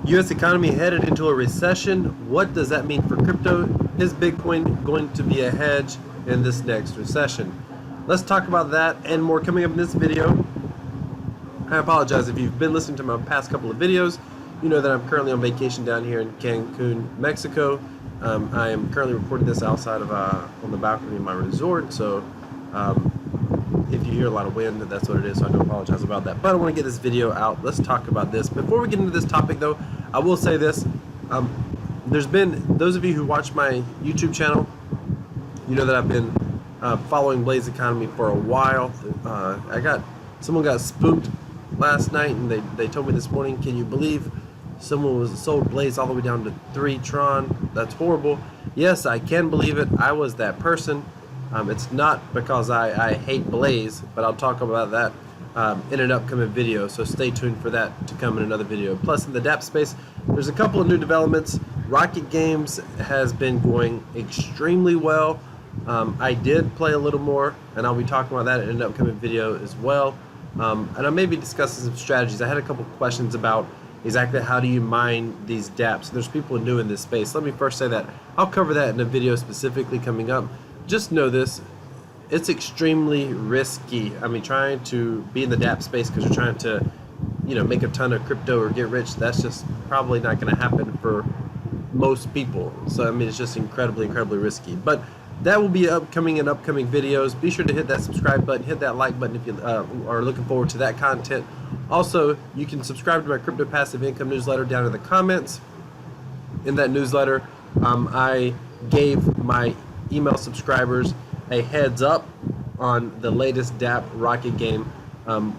U.S. economy headed into a recession. What does that mean for crypto? Is Bitcoin going to be a hedge in this next recession? Let's talk about that and more coming up in this video. I apologize if you've been listening to my past couple of videos. You know that I'm currently on vacation down here in Cancun, Mexico. I am currently recording this outside of on the balcony of my resort, so if you hear a lot of wind, that's what it is, so I do apologize about that. But I want to get this video out. Let's talk about this. Before we get into this topic, though, I will say this. There's been, those of you who watch my YouTube channel, you know that I've been following Blaze Economy for a while. Someone got spooked last night, and they told me this morning, can you believe someone was sold Blaze all the way down to 3 Tron? That's horrible. Yes, I can believe it. I was that person. It's not because I hate Blaze, but I'll talk about that in an upcoming video, so stay tuned for that to come in another video. Plus, in the dApp space, there's a couple of new developments. Rocket Games has been going extremely well. I did play a little more, and I'll be talking about that in an upcoming video as well. And I may be discussing some strategies. I had a couple questions about exactly how do you mine these dApps. There's people new in this space. Let me first say that I'll cover that in a video specifically coming up. Just know this, it's extremely risky. I mean, trying to be in the dApp space because you're trying to, make a ton of crypto or get rich, that's just probably not going to happen for most people. So, I mean, it's just incredibly risky. But that will be upcoming in upcoming videos. Be sure to hit that subscribe button, hit that like button if you are looking forward to that content. Also, you can subscribe to my Crypto Passive Income newsletter down in the comments. In that newsletter, I gave my email subscribers a heads up on the latest dApp Rocket game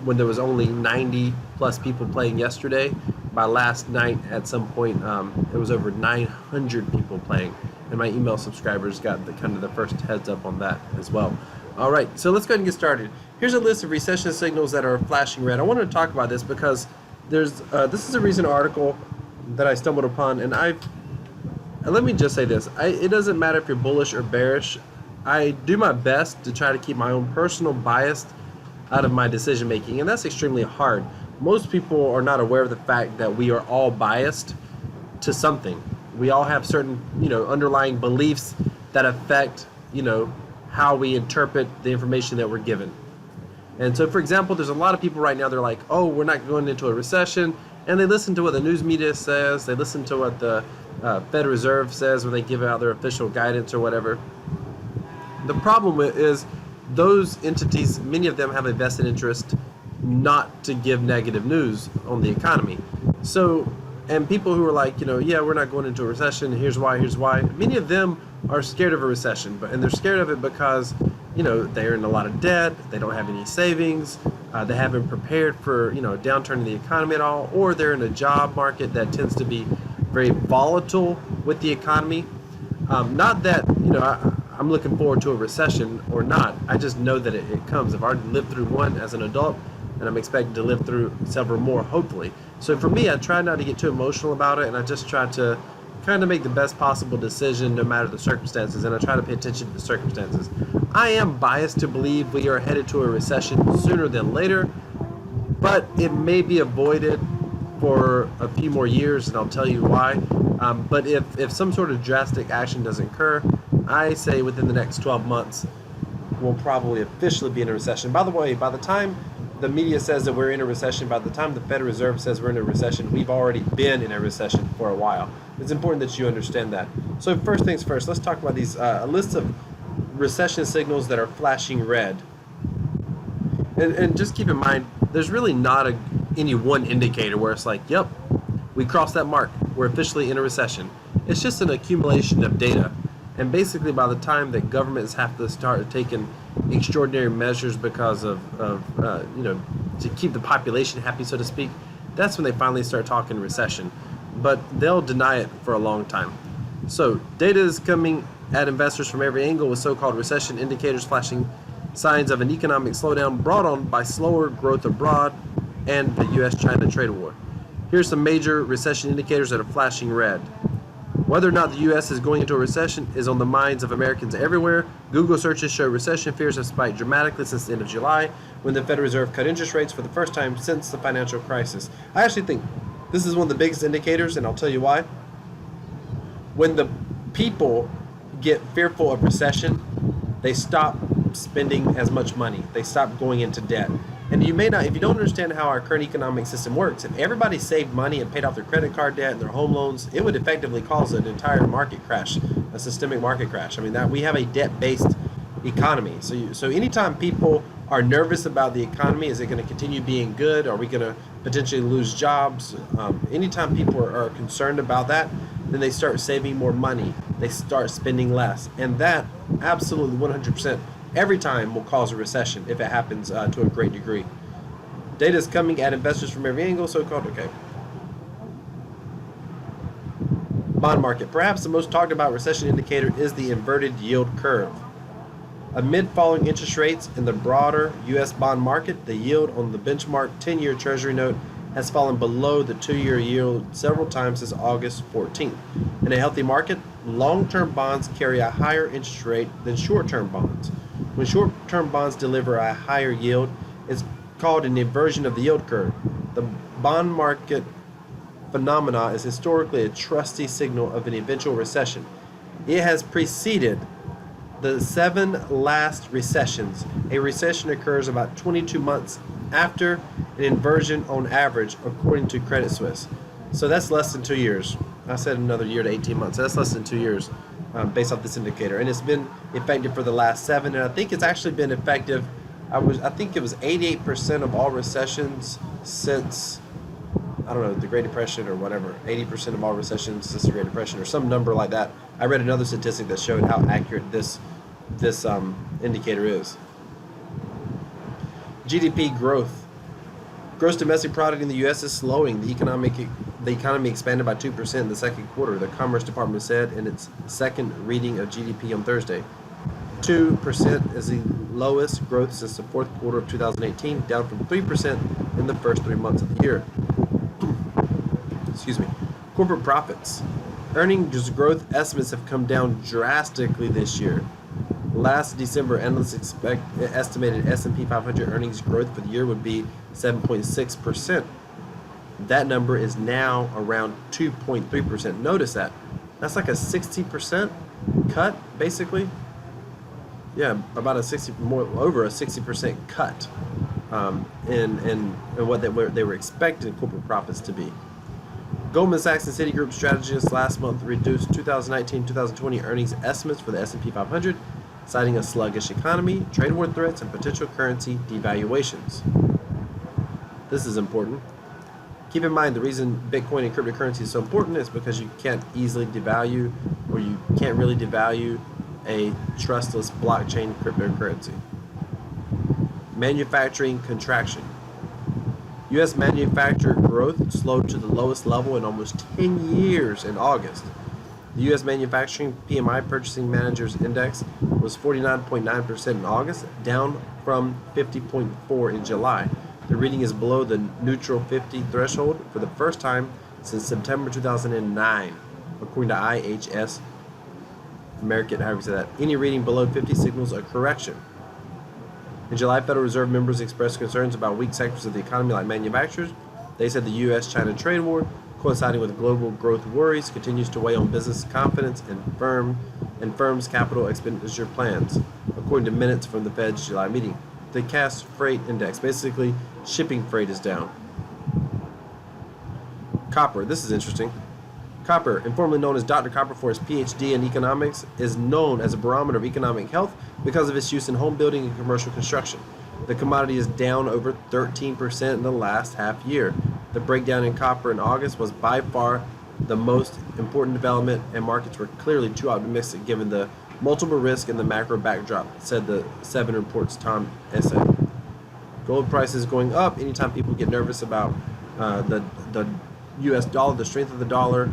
when there was only 90 plus people playing yesterday. By last night at some point it was over 900 people playing, and my email subscribers got the first heads up on that as well. Alright, so let's go ahead and get started. Here's a list of recession signals that are flashing red. I wanted to talk about this because there's this is a recent article that I stumbled upon, and let me just say this. It doesn't matter if you're bullish or bearish. I do my best to try to keep my own personal bias out of my decision making, and that's extremely hard. Most people are not aware of the fact that we are all biased to something. We all have certain, underlying beliefs that affect, how we interpret the information that we're given. And so, for example, there's a lot of people right now, they're like, oh, we're not going into a recession, and they listen to what the news media says, they listen to what the Fed Reserve says when they give out their official guidance or whatever. The problem is those entities, many of them have a vested interest not to give negative news on the economy. So, and people who are like, yeah, we're not going into a recession, here's why, many of them are scared of a recession, and they're scared of it because, they're in a lot of debt, they don't have any savings, they haven't prepared for, a downturn in the economy at all, or they're in a job market that tends to be very volatile with the economy. Not that, I'm looking forward to a recession or not. I just know that it comes. I've already lived through one as an adult, and I'm expected to live through several more, hopefully. So for me, I try not to get too emotional about it, and I just try to kind of make the best possible decision no matter the circumstances, and I try to pay attention to the circumstances. I am biased to believe we are headed to a recession sooner than later, but it may be avoided for a few more years, and I'll tell you why. But if some sort of drastic action doesn't occur, I say within the next 12 months, we'll probably officially be in a recession. By the way, by the time the media says that we're in a recession, by the time the Federal Reserve says we're in a recession, we've already been in a recession for a while. It's important that you understand that. So first things first, let's talk about these a list of recession signals that are flashing red. And just keep in mind, there's really not any one indicator where it's like, yep, we crossed that mark, we're officially in a recession. It's just an accumulation of data. And basically, by the time that governments have to start taking extraordinary measures because of to keep the population happy, so to speak, that's when they finally start talking recession. But they'll deny it for a long time. So data is coming at investors from every angle with so-called recession indicators flashing signs of an economic slowdown brought on by slower growth abroad and the U.S.-China trade war. Here's some major recession indicators that are flashing red. Whether or not the U.S. is going into a recession is on the minds of Americans everywhere. Google searches show recession fears have spiked dramatically since the end of July, when the Federal Reserve cut interest rates for the first time since the financial crisis. I actually think This is one of the biggest indicators, and I'll tell you why. When the people get fearful of recession, they stop spending as much money. They stop going into debt. And you may not, if you don't understand how our current economic system works, if everybody saved money and paid off their credit card debt and their home loans, it would effectively cause an entire market crash, a systemic market crash. I mean, that we have a debt-based economy. So anytime people are nervous about the economy, is it going to continue being good? Are we going to potentially lose jobs? Anytime people are concerned about that, then they start saving more money. They start spending less. And that absolutely 100% every time will cause a recession if it happens to a great degree. Data is coming at investors from every angle, so-called. Okay. Bond market. Perhaps the most talked about recession indicator is the inverted yield curve. Amid falling interest rates in the broader U.S. bond market, the yield on the benchmark 10-year Treasury note has fallen below the 2-year yield several times since August 14th. In a healthy market, long-term bonds carry a higher interest rate than short-term bonds. When short-term bonds deliver a higher yield, it's called an inversion of the yield curve. The bond market phenomena is historically a trusty signal of an eventual recession. It has preceded the 7 last recessions. A recession occurs about 22 months after an inversion on average, according to Credit Suisse. So that's less than 2 years. I said another year to 18 months. So that's less than 2 years based off this indicator. And it's been effective for the last 7. And I think it's actually been effective. I think it was 88% of all recessions since, I don't know, the Great Depression or whatever. 80% of all recessions since the Great Depression or some number like that. I read another statistic that showed how accurate this indicator is. GDP growth. Gross domestic product in the U.S. is slowing. The economy expanded by 2% in the second quarter, the Commerce Department said in its second reading of GDP on Thursday. 2% is the lowest growth since the fourth quarter of 2018, down from 3% in the first 3 months of the year. Excuse me. Corporate profits. Earnings growth estimates have come down drastically this year. Last December, analysts estimated S&P 500 earnings growth for the year would be 7.6%. That number is now around 2.3%. Notice that. That's like a 60% cut, basically. Yeah, about over a 60% cut in what they were expecting corporate profits to be. Goldman Sachs and Citigroup strategists last month reduced 2019-2020 earnings estimates for the S&P 500, citing a sluggish economy, trade war threats, and potential currency devaluations. This is important. Keep in mind the reason Bitcoin and cryptocurrency is so important is because you can't easily devalue, or you can't really devalue a trustless blockchain cryptocurrency. Manufacturing contraction. U.S. manufacturing growth slowed to the lowest level in almost 10 years in August. The U.S. Manufacturing PMI Purchasing Managers Index was 49.9% in August, down from 50.4 in July. The reading is below the neutral 50 threshold for the first time since September 2009, according to IHS American, however you say that. Any reading below 50 signals a correction. In July, Federal Reserve members expressed concerns about weak sectors of the economy like manufacturers. They said the U.S.-China trade war, coinciding with global growth worries, continues to weigh on business confidence and firms' capital expenditure plans, according to minutes from the Fed's July meeting. The Cass Freight Index, basically shipping freight, is down. Copper, this is interesting. Copper, informally known as Dr. Copper for his PhD in economics, is known as a barometer of economic health because of its use in home building and commercial construction. The commodity is down over 13% in the last half year. The breakdown in copper in August was by far the most important development, and markets were clearly too optimistic given the multiple risk in the macro backdrop, said the 7 Reports Tom essay. Gold prices going up anytime people get nervous about the U.S. dollar, the strength of the dollar,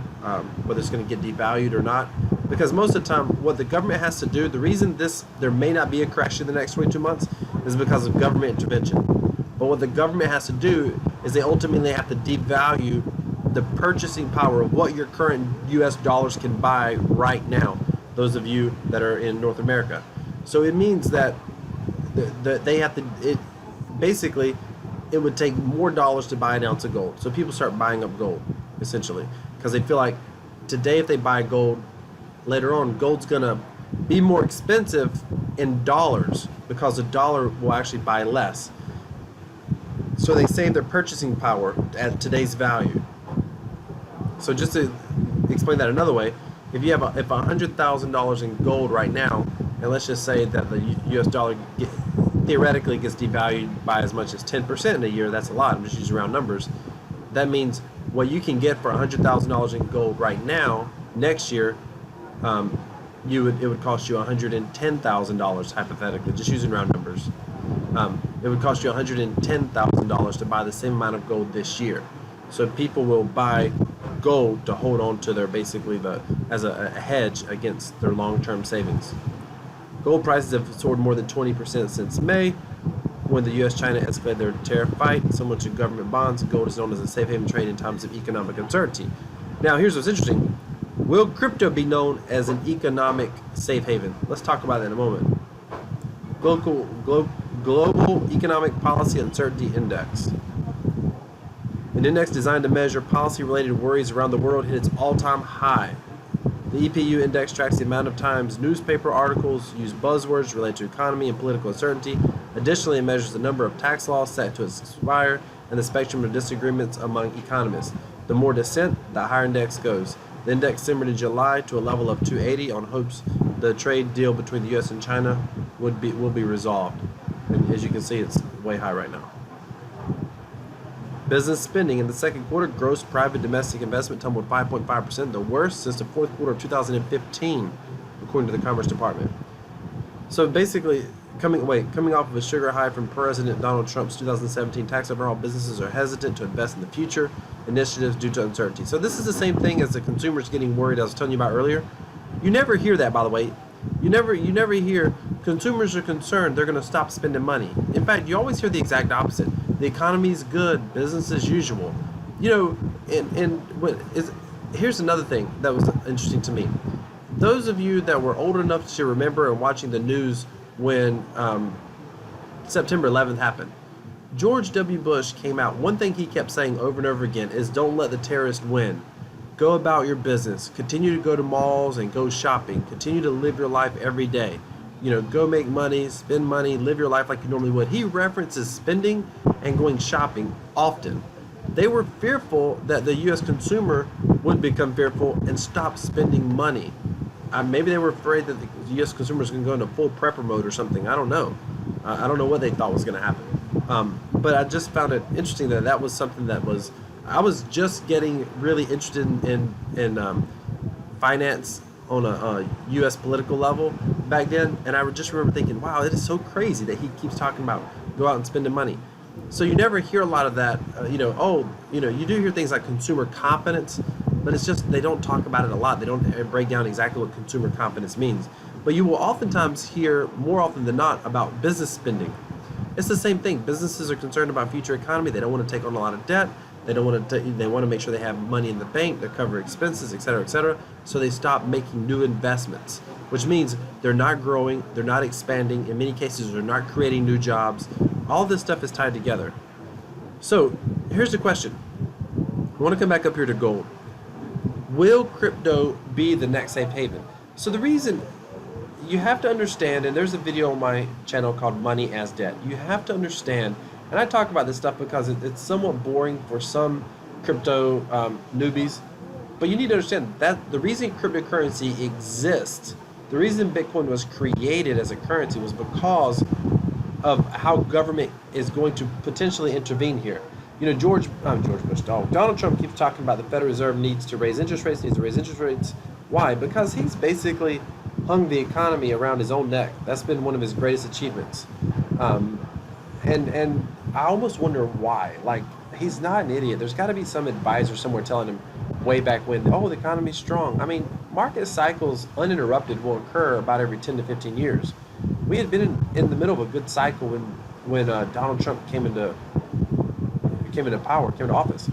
whether it's going to get devalued or not. Because most of the time, what the government has to do, the reason there may not be a crash in the next 22 months is because of government intervention. But what the government has to do is they ultimately have to devalue the purchasing power of what your current U.S. dollars can buy right now, those of you that are in North America. So it means that they have to, basically, it would take more dollars to buy an ounce of gold. So people start buying up gold. essentially, because they feel like today if they buy gold, later on gold's gonna be more expensive in dollars because the dollar will actually buy less. So they save their purchasing power at today's value. So just to explain that another way, if you have if $100,000 in gold right now, and let's just say that the U.S. dollar theoretically gets devalued by as much as 10% in a year, that's a lot. I'm just using round numbers. That means what you can get for $100,000 in gold right now, next year, it would cost you $110,000 hypothetically, just using round numbers. It would cost you $110,000 to buy the same amount of gold this year. So people will buy gold to hold on to their as a hedge against their long-term savings. Gold prices have soared more than 20% since May, when the U.S.-China escalated their tariff fight. Similar to government bonds, gold is known as a safe haven trade in times of economic uncertainty. Now, here's what's interesting. Will crypto be known as an economic safe haven? Let's talk about that in a moment. Global Economic Policy Uncertainty Index. An index designed to measure policy-related worries around the world hit its all-time high. The EPU index tracks the amount of times newspaper articles use buzzwords related to economy and political uncertainty. Additionally, it measures the number of tax laws set to expire and the spectrum of disagreements among economists. The more dissent, the higher index goes. The index simmered in July to a level of 280 on hopes the trade deal between the U.S. and China will be resolved. And as you can see, it's way high right now. Business spending in the second quarter, gross private domestic investment tumbled 5.5%, the worst since the fourth quarter of 2015, according to the Commerce Department. So basically, coming off of a sugar high from President Donald Trump's 2017 tax overhaul, businesses are hesitant to invest in the future initiatives due to uncertainty. So this is the same thing as the consumers getting worried I was telling you about earlier. You never hear that, by the way. You never hear consumers are concerned they're going to stop spending money. In fact, you always hear the exact opposite. The economy is good, business as usual. You know, here's another thing that was interesting to me. Those of you that were old enough to remember and watching the news when September 11th happened, George W. Bush came out. One thing he kept saying over and over again is don't let the terrorists win. Go about your business. Continue to go to malls and go shopping. Continue to live your life every day. You know, go make money, spend money, live your life like you normally would. He references spending and going shopping often. They were fearful that the U.S. consumer would become fearful and stop spending money. Maybe they were afraid that the U.S. consumers going to go into full prepper mode or something. I don't know. I don't know what they thought was going to happen. But I just found it interesting that that was something that was... I was just getting really interested in finance on a U.S. political level back then, and I just remember thinking, wow, it is so crazy that he keeps talking about go out and spending money. So you never hear a lot of that, you do hear things like consumer confidence, but it's just they don't talk about it a lot. They don't break down exactly what consumer confidence means. But you will oftentimes hear, more often than not, about business spending. It's the same thing. Businesses are concerned about future economy. They don't want to take on a lot of debt. They want to make sure they have money in the bank to cover expenses, et cetera, so they stop making new investments, which means they're not growing, they're not expanding, in many cases they're not creating new jobs. All this stuff is tied together. So here's the question. I want to come back up here to gold. Will crypto be the next safe haven? So the reason you have to understand, and there's a video on my channel called Money as Debt. You have to understand, and I talk about this stuff because it's somewhat boring for some crypto newbies, but you need to understand that the reason cryptocurrency exists, the reason Bitcoin was created as a currency was because of how government is going to potentially intervene here. You know, Donald Trump keeps talking about the Federal Reserve needs to raise interest rates, Why? Because he's basically hung the economy around his own neck. That's been one of his greatest achievements. And I almost wonder why. Like, he's not an idiot. There's got to be some advisor somewhere telling him way back when, oh, the economy's strong. I mean, market cycles uninterrupted will occur about every 10 to 15 years. We had been in the middle of a good cycle when Donald Trump came into office.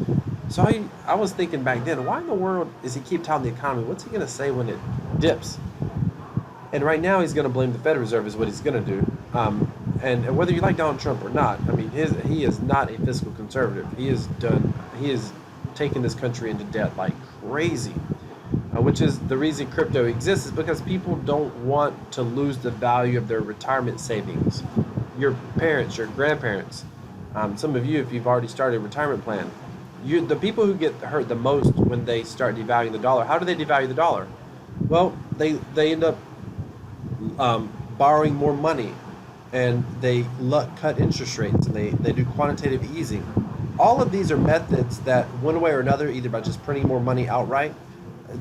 So I was thinking back then, why in the world does he keep telling the economy? What's he going to say when it dips? And right now he's going to blame the Federal Reserve is what he's going to do. And whether you like Donald Trump or not, I mean, he is not a fiscal conservative. He has taking this country into debt like crazy. Which is the reason crypto exists, is because people don't want to lose the value of their retirement savings. Your parents, your grandparents, some of you, if you've already started a retirement plan, the people who get hurt the most when they start devaluing the dollar. How do they devalue the dollar? Well, they end up borrowing more money, and they cut interest rates, and they do quantitative easing. All of these are methods that, one way or another, either by just printing more money outright.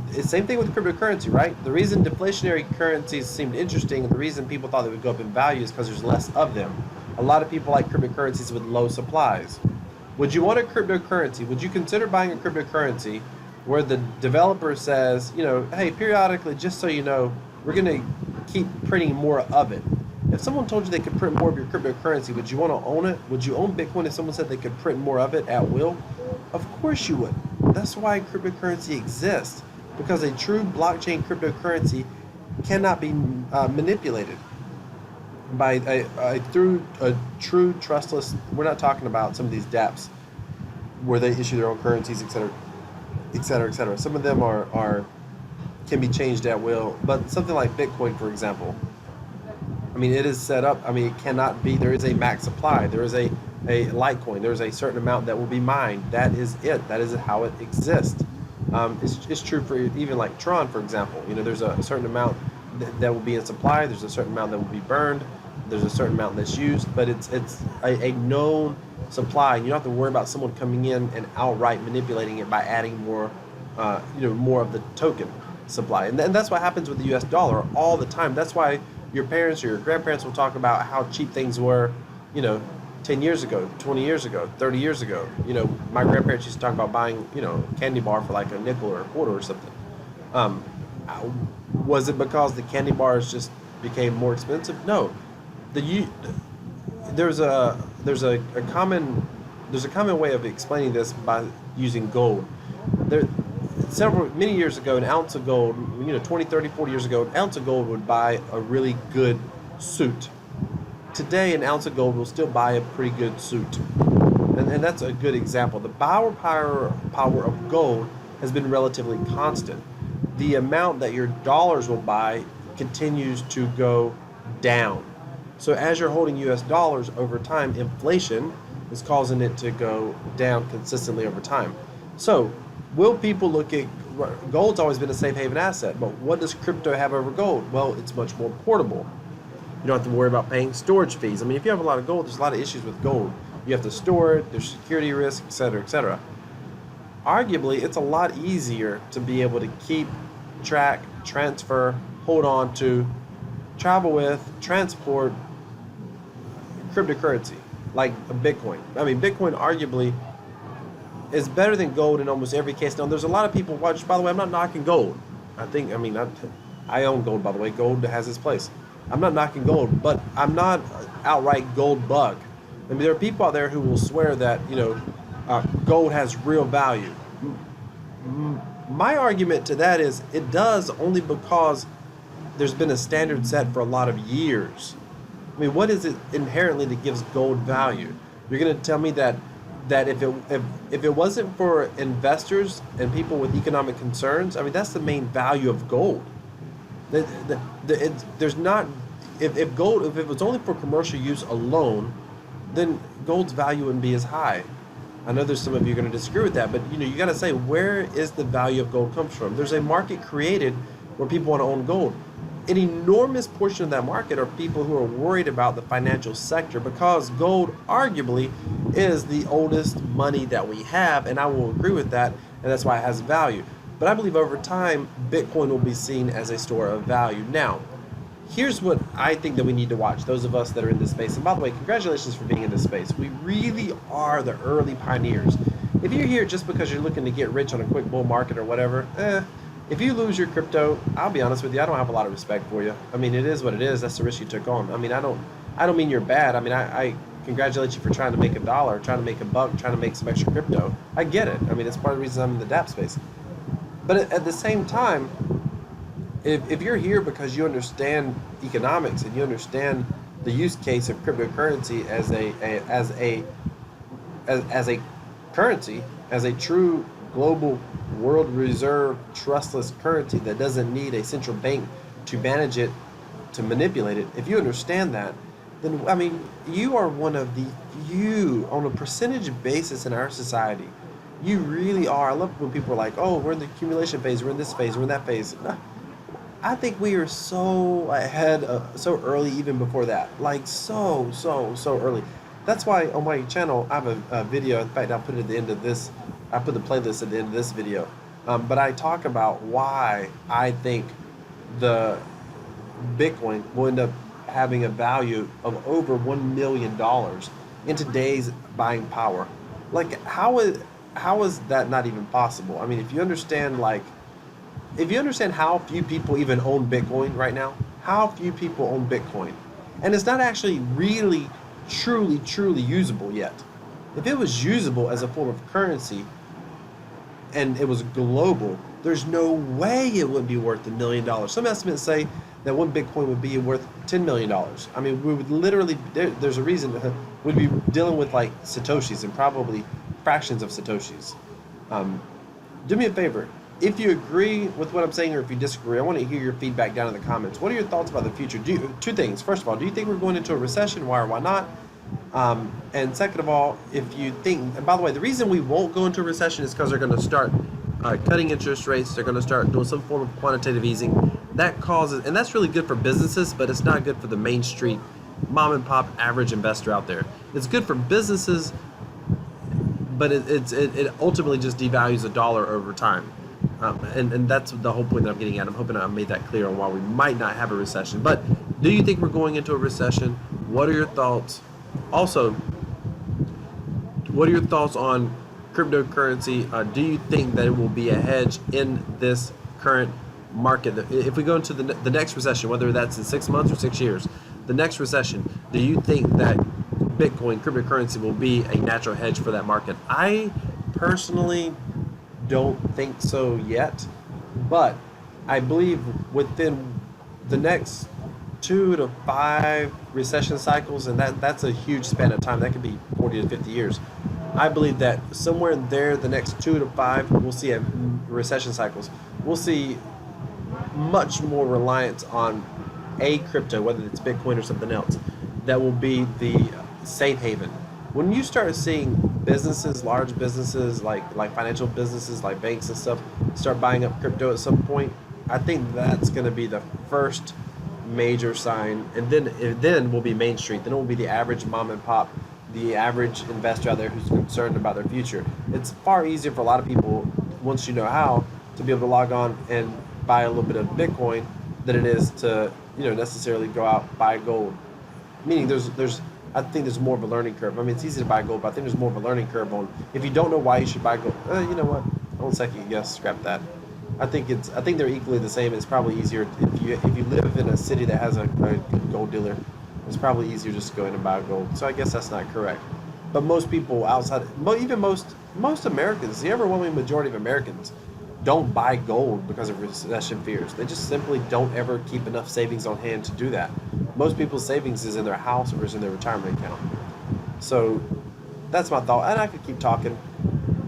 It's the same thing with cryptocurrency, right? The reason deflationary currencies seemed interesting, and the reason people thought they would go up in value, is because there's less of them. A lot of people like cryptocurrencies with low supplies. Would you want a cryptocurrency? Would you consider buying a cryptocurrency where the developer says, hey, periodically, just so you know, we're going to keep printing more of it? If someone told you they could print more of your cryptocurrency, would you want to own it? Would you own Bitcoin if someone said they could print more of it at will? Of course you would. That's why cryptocurrency exists. Because a true blockchain cryptocurrency cannot be manipulated through a true trustless. We're not talking about some of these dApps where they issue their own currencies, et cetera, et cetera, et cetera. Some of them can be changed at will, but something like Bitcoin, for example, it is set up. It cannot be. There is a max supply. There is a Litecoin. There is a certain amount that will be mined. That is it. That is how it exists. It's true for even like Tron, for example. There's a certain amount that will be in supply. There's a certain amount that will be burned. There's a certain amount that's used, but it's a known supply. You don't have to worry about someone coming in and outright manipulating it by adding more, more of the token supply. And that's what happens with the U.S. dollar all the time. That's why your parents or your grandparents will talk about how cheap things were, 10 years ago, 20 years ago, 30 years ago. My grandparents used to talk about buying, a candy bar for like a nickel or a quarter or something. Was it because the candy bars just became more expensive? No. There's a common way of explaining this by using gold. Many years ago, an ounce of gold, 20, 30, 40 years ago, an ounce of gold would buy a really good suit. Today, an ounce of gold will still buy a pretty good suit. And that's a good example. The power of gold has been relatively constant. The amount that your dollars will buy continues to go down. So as you're holding US dollars over time, inflation is causing it to go down consistently over time. So will people look at gold's always been a safe haven asset, but what does crypto have over gold? Well, it's much more portable. You don't have to worry about paying storage fees. If you have a lot of gold, there's a lot of issues with gold. You have to store it, there's security risk, et cetera, et cetera. Arguably, it's a lot easier to be able to keep track, transfer, hold on to, travel with, transport cryptocurrency like a Bitcoin. Bitcoin arguably is better than gold in almost every case. Now, there's a lot of people, by the way, I'm not knocking gold. I own gold, by the way. Gold has its place. I'm not knocking gold, but I'm not outright gold bug. There are people out there who will swear that, gold has real value. My argument to that is it does, only because there's been a standard set for a lot of years. What is it inherently that gives gold value? You're going to tell me that if it wasn't for investors and people with economic concerns, that's the main value of gold. There's not, if it was only for commercial use alone, then gold's value wouldn't be as high. I know there's some of you are going to disagree with that, but you got to say, where is the value of gold comes from? There's a market created where people want to own gold. An enormous portion of that market are people who are worried about the financial sector, because gold arguably is the oldest money that we have, and I will agree with that, and that's why it has value. But I believe over time, Bitcoin will be seen as a store of value. Now, here's what I think that we need to watch, those of us that are in this space. And by the way, congratulations for being in this space. We really are the early pioneers. If you're here just because you're looking to get rich on a quick bull market or whatever, if you lose your crypto, I'll be honest with you, I don't have a lot of respect for you. It is what it is. That's the risk you took on. I don't mean you're bad. I congratulate you for trying to make $1, trying to make $1, trying to make some extra crypto. I get it. It's part of the reason I'm in the dApp space. But at the same time, if you're here because you understand economics and you understand the use case of cryptocurrency as a currency, as a true global world reserve trustless currency that doesn't need a central bank to manage it, to manipulate it. If you understand that, then I mean, you are one of the few on a percentage basis in our society. You really are. I love when people are like, "Oh, we're in the accumulation phase. We're in this phase. We're in that phase." No, I think we are so ahead, so early, even before that. Like so early. That's why on my channel I have a video. In fact, I'll put it at the end of this. I put the playlist at the end of this video. But I talk about why I think the Bitcoin will end up having a value of over $1 million in today's buying power. Like, how is that not even possible? I mean, if you understand how few people even own Bitcoin right now, how few people own Bitcoin, and it's not actually really, truly usable yet. If it was usable as a form of currency and it was global, there's no way it wouldn't be worth $1 million. Some estimates say that one Bitcoin would be worth $10 million. I mean, we would literally, there's a reason we'd be dealing with like Satoshis and probably fractions of Satoshis. Do me a favor. If you agree with what I'm saying or if you disagree, I want to hear your feedback down in the comments. What are your thoughts about the future? Two things. First of all, do you think we're going into a recession? Why or why not? And second of all, if you think, and by the way, the reason we won't go into a recession is because they're going to start cutting interest rates. They're going to start doing some form of quantitative easing. That causes, and that's really good for businesses, but it's not good for the Main Street, mom and pop, average investor out there. It's good for businesses, but it ultimately just devalues the dollar over time. And that's the whole point that I'm getting at. I'm hoping I made that clear on why we might not have a recession. But do you think we're going into a recession? What are your thoughts? Also, what are your thoughts on cryptocurrency? Do you think that it will be a hedge in this current market? If we go into the next recession, whether that's in 6 months or 6 years, the next recession, do you think that Bitcoin, cryptocurrency, will be a natural hedge for that market? I personally don't think so yet, but I believe within the next 2 to 5 recession cycles, and that's a huge span of time. That could be 40 to 50 years. I believe that somewhere in there, the next 2 to 5, we'll see a recession cycles. We'll see much more reliance on a crypto, whether it's Bitcoin or something else, that will be the safe haven. When you start seeing businesses, large businesses like financial businesses, like banks and stuff, start buying up crypto at some point, I think that's going to be the first major sign, and then will be Main Street. Then it will be the average mom and pop, the average investor out there who's concerned about their future. It's far easier for a lot of people, once you know how, to be able to log on and buy a little bit of Bitcoin than it is to necessarily go out buy gold. Meaning I think there's more of a learning curve. I mean, it's easy to buy gold, but I think there's more of a learning curve on if you don't know why you should buy gold. You know what? I won't second guess. Scrap that. I think they're equally the same. It's probably easier if you live in a city that has a gold dealer. It's probably easier just to go in and buy gold. So I guess that's not correct. But most people outside, even most Americans, the overwhelming majority of Americans, don't buy gold because of recession fears. They just simply don't ever keep enough savings on hand to do that. Most people's savings is in their house or is in their retirement account. So that's my thought, and I could keep talking.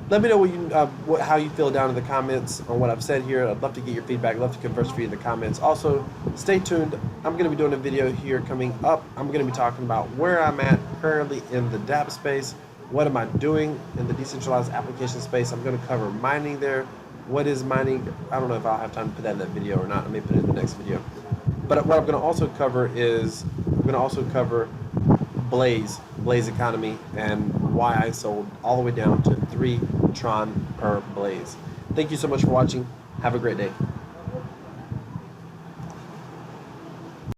Let me know how you feel down in the comments on what I've said here. I'd love to get your feedback. I'd love to converse with you in the comments. Also, stay tuned. I'm going to be doing a video here coming up. I'm going to be talking about where I'm at currently in the dApp space. What am I doing in the decentralized application space? I'm going to cover mining there. What is mining? I don't know if I'll have time to put that in that video or not. I may put it in the next video. But what I'm going to also cover is Blaze economy, and why I sold all the way down to 3 Tron per Blaze. Thank you so much for watching. Have a great day.